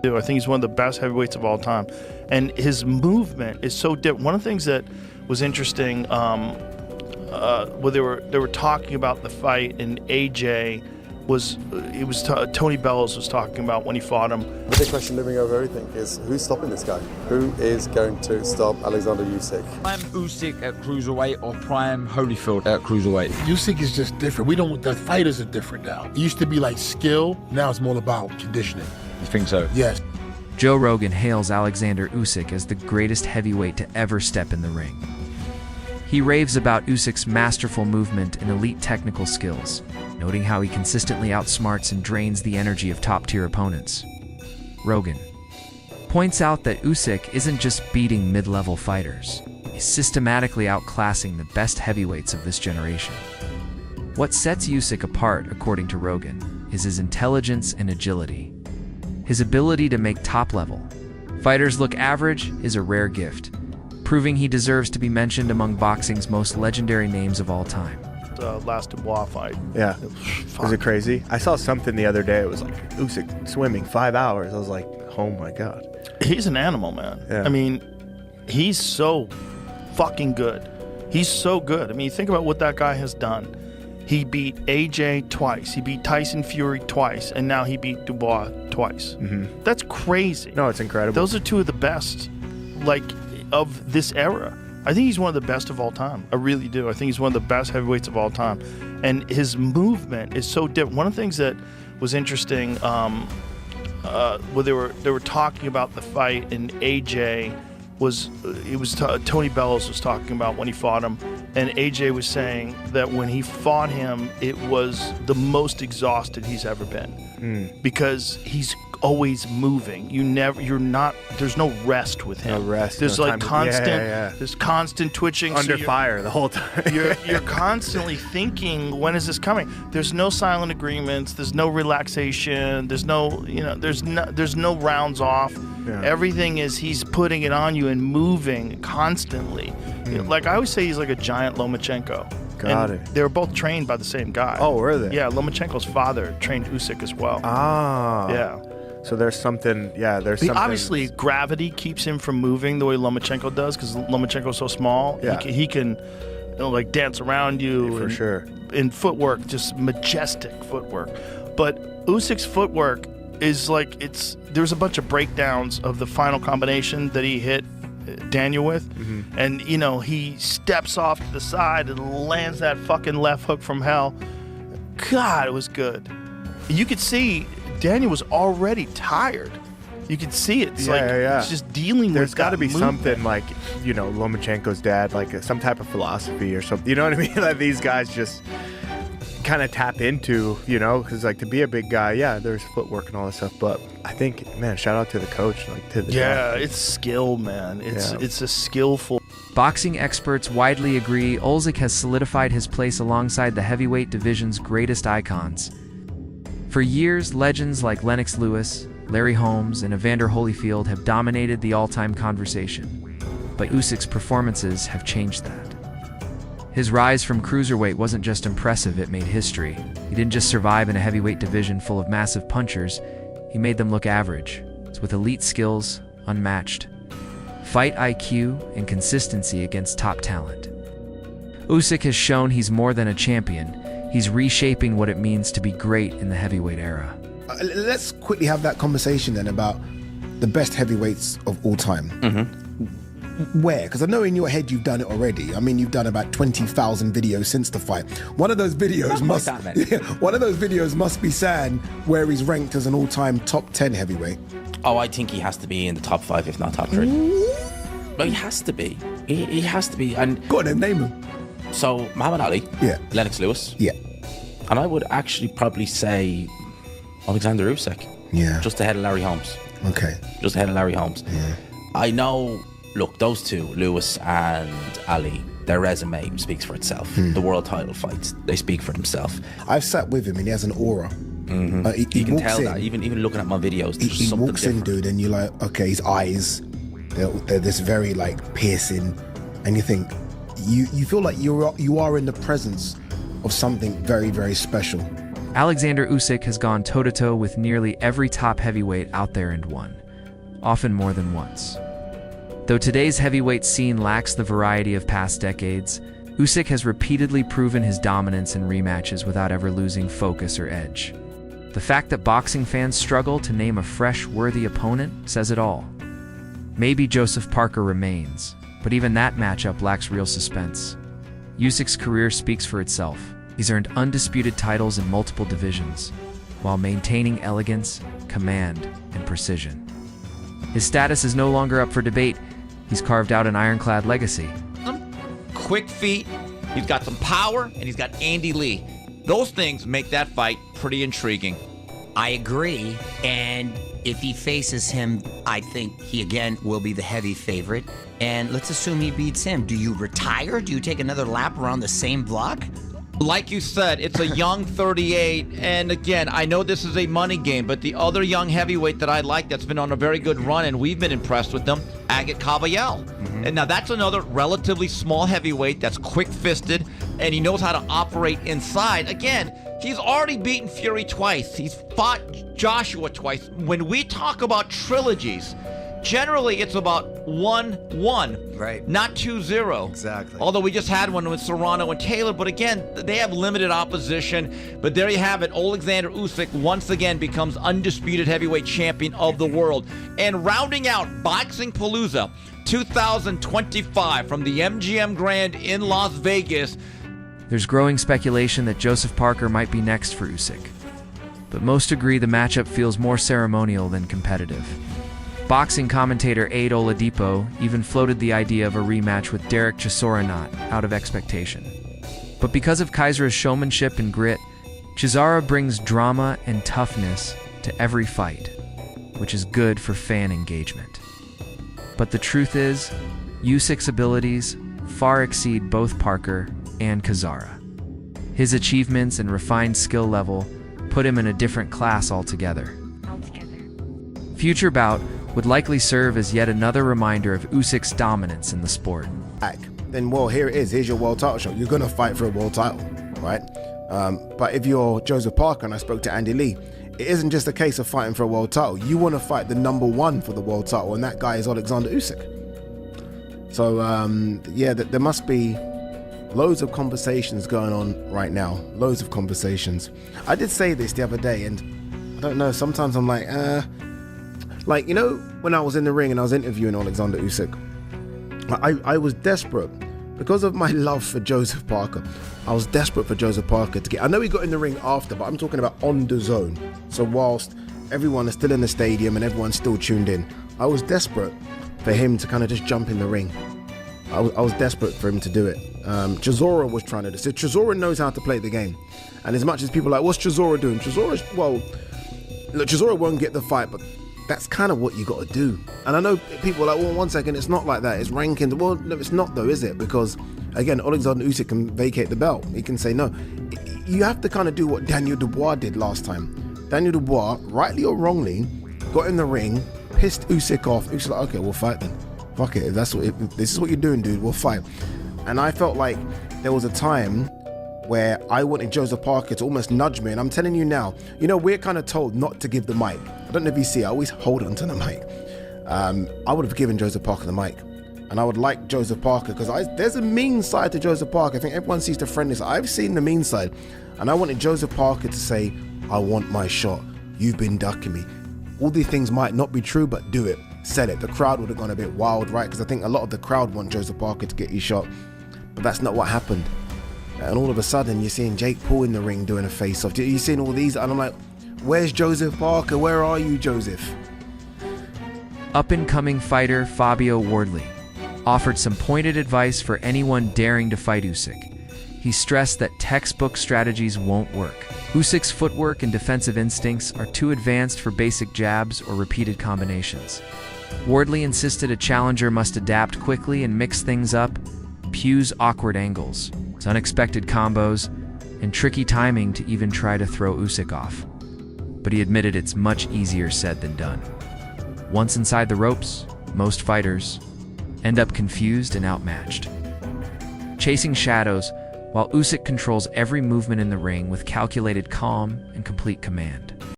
I think he's one of the best heavyweights of all time, and his movement is so different. One of the things that was interesting, where they were talking about the fight, and AJ Tony Bellows was talking about when he fought him. The big question looming over everything is who's stopping this guy? Who is going to stop Alexander Usyk? Prime Usyk at cruiserweight or prime Holyfield at cruiserweight? Usyk is just different. The fighters are different now. It used to be like skill, now it's more about conditioning. You think so? Yes. Joe Rogan hails Alexander Usyk as the greatest heavyweight to ever step in the ring. He raves about Usyk's masterful movement and elite technical skills, noting how he consistently outsmarts and drains the energy of top-tier opponents. Rogan points out that Usyk isn't just beating mid-level fighters, he's systematically outclassing the best heavyweights of this generation. What sets Usyk apart, according to Rogan, is his intelligence and agility. His ability to make top-level fighters look average is a rare gift, proving he deserves to be mentioned among boxing's most legendary names of all time. Last Dubois fight. Yeah. Was it crazy? I saw something the other day. It was like Usyk swimming 5 hours. I was like, oh my God. He's an animal, man. Yeah. I mean, he's so fucking good. He's so good. I mean, think about what that guy has done. He beat AJ twice. He beat Tyson Fury twice. And now he beat Dubois twice. Mm-hmm. That's crazy. No, it's incredible. Those are two of the best, of this era. I think he's one of the best of all time. I really do. I think he's one of the best heavyweights of all time. And his movement is so different. One of the things that was interesting, where they were talking about the fight, and AJ Tony Bellows was talking about when he fought him, and AJ was saying that when he fought him, it was the most exhausted he's ever been, because he's always moving. There's no rest with him. No rest. There's no like time. constant. Yeah. There's constant twitching. Under fire the whole time. you're constantly thinking, when is this coming? There's no silent agreements. There's no relaxation. There's no rounds off. Yeah. Everything is he's putting it on you and moving constantly. Like I always say, he's like a giant Lomachenko. Got and it. They were both trained by the same guy. Oh, were they? Yeah, Lomachenko's father trained Usyk as well. Ah. Yeah. So there's something. Yeah, there's something. Obviously, gravity keeps him from moving the way Lomachenko does, because Lomachenko's so small. Yeah. He can like dance around you. For sure. In footwork, just majestic footwork. But Usyk's footwork is like, there's a bunch of breakdowns of the final combination that he hit Daniel with, and he steps off to the side and lands that fucking left hook from hell. God, it was good. You could see Daniel was already tired. You could see it. It's it's just dealing There's with got to that be movement. something like, Lomachenko's dad, like some type of philosophy or something. You know what I mean? That these guys just kind of tap into, because like to be a big guy, there's footwork and all that stuff. But I think, man, shout out to the coach, to the dad. It's skill, man. It's a skillful. Boxing experts widely agree Usyk has solidified his place alongside the heavyweight division's greatest icons. For years, legends like Lennox Lewis, Larry Holmes, and Evander Holyfield have dominated the all-time conversation. But Usyk's performances have changed that. His rise from cruiserweight wasn't just impressive, it made history. He didn't just survive in a heavyweight division full of massive punchers, he made them look average, with elite skills, unmatched fight IQ, and consistency against top talent. Usyk has shown he's more than a champion. He's reshaping what it means to be great in the heavyweight era. Let's quickly have that conversation then about the best heavyweights of all time. Where? Because I know in your head you've done it already. I mean, you've done about 20,000 videos since the fight. One of those videos must be saying where he's ranked as an all-time top 10 heavyweight. Oh, I think he has to be in the top 5, if not top 3. But he has to be. He has to be. And go on then, name him. So, Muhammad Ali. Yeah. Lennox Lewis. Yeah. And I would actually probably say Alexander Usyk. Yeah. Just ahead of Larry Holmes. Okay. Just ahead of Larry Holmes. Yeah. I know, look, those two, Lewis and Ali, their resume speaks for itself. The world title fights, they speak for themselves. I've sat with him and he has an aura. You can tell that, even looking at my videos, there's he something walks different. in, dude, and you're like, okay, his eyes, they're this very like piercing, and you think, you feel like you are in the presence of something very, very special. Alexander Usyk has gone toe-to-toe with nearly every top heavyweight out there and won, often more than once. Though today's heavyweight scene lacks the variety of past decades, Usyk has repeatedly proven his dominance in rematches without ever losing focus or edge. The fact that boxing fans struggle to name a fresh, worthy opponent says it all. Maybe Joseph Parker remains, but even that matchup lacks real suspense. Usyk's career speaks for itself. He's earned undisputed titles in multiple divisions, while maintaining elegance, command, and precision. His status is no longer up for debate. He's carved out an ironclad legacy. Quick feet, he's got some power, and he's got Andy Lee. Those things make that fight pretty intriguing. I agree, and if he faces him, I think he again will be the heavy favorite. And let's assume he beats him. Do you retire? Do you take another lap around the same block? Like you said, it's a young 38, and again, I know this is a money game, but the other young heavyweight that I like that's been on a very good run, and we've been impressed with them, Agit Kabayel. And now that's another relatively small heavyweight that's quick-fisted, and he knows how to operate inside. Again, he's already beaten Fury twice. He's fought Joshua twice. When we talk about trilogies, generally it's about 1-1, right? Not 2-0. Exactly. Although we just had one with Serrano and Taylor, but again, they have limited opposition. But there you have it. Alexander Usyk once again becomes undisputed heavyweight champion of the world. And rounding out Boxing Palooza 2025 from the MGM Grand in Las Vegas. There's growing speculation that Joseph Parker might be next for Usyk, but most agree the matchup feels more ceremonial than competitive. Boxing commentator Aid Oladipo even floated the idea of a rematch with Derek Chisora out of expectation. But because of Kaisera's showmanship and grit, Chisora brings drama and toughness to every fight, which is good for fan engagement. But the truth is, Usyk's abilities far exceed both Parker and Kaisera. His achievements and refined skill level put him in a different class altogether. Future bout would likely serve as yet another reminder of Usyk's dominance in the sport. Then, well, here it is. Here's your world title shot. You're going to fight for a world title, right? But if you're Joseph Parker, and I spoke to Andy Lee, it isn't just a case of fighting for a world title. You want to fight the number one for the world title, and that guy is Alexander Usyk. So, yeah, there must be loads of conversations going on right now. Loads of conversations. I did say this the other day, and I don't know, sometimes I'm like, you know, when I was in the ring and I was interviewing Alexander Usyk, I was desperate because of my love for Joseph Parker. I was desperate for Joseph Parker to get. I know he got in the ring after, but I'm talking about on the zone. So whilst everyone is still in the stadium and everyone's still tuned in, I was desperate for him to kind of just jump in the ring. I was desperate for him to do it. Chisora was trying to do it. So Chisora knows how to play the game. And as much as people are like, what's Chisora doing? Chisora won't get the fight, but that's kind of what you got to do. And I know people are like, well, 1 second, it's not like that. It's ranking. Well, no, it's not though, is it? Because, again, Alexander Usyk can vacate the belt. He can say no. You have to kind of do what Daniel Dubois did last time. Daniel Dubois, rightly or wrongly, got in the ring, pissed Usyk off. Usyk's like, okay, we'll fight then. Fuck it. If this is what you're doing, dude, we'll fight. And I felt like there was a time where I wanted Joseph Parker to almost nudge me. And I'm telling you now, you know, we're kind of told not to give the mic. I don't know if you see, I always hold onto the mic. I would have given Joseph Parker the mic. And I would like Joseph Parker, because there's a mean side to Joseph Parker. I think everyone sees the friendly side. I've seen the mean side. And I wanted Joseph Parker to say, I want my shot. You've been ducking me. All these things might not be true, but do it. Sell it. The crowd would have gone a bit wild, right? Because I think a lot of the crowd want Joseph Parker to get his shot. But that's not what happened. And all of a sudden, you're seeing Jake Paul in the ring doing a face-off. You're seeing all these, and I'm like, where's Joseph Parker? Where are you, Joseph? Up-and-coming fighter Fabio Wardley offered some pointed advice for anyone daring to fight Usyk. He stressed that textbook strategies won't work. Usyk's footwork and defensive instincts are too advanced for basic jabs or repeated combinations. Wardley insisted a challenger must adapt quickly and mix things up, Pugh's awkward angles, his unexpected combos, and tricky timing to even try to throw Usyk off. But he admitted it's much easier said than done. Once inside the ropes, most fighters end up confused and outmatched. Chasing shadows, while Usyk controls every movement in the ring with calculated calm and complete command.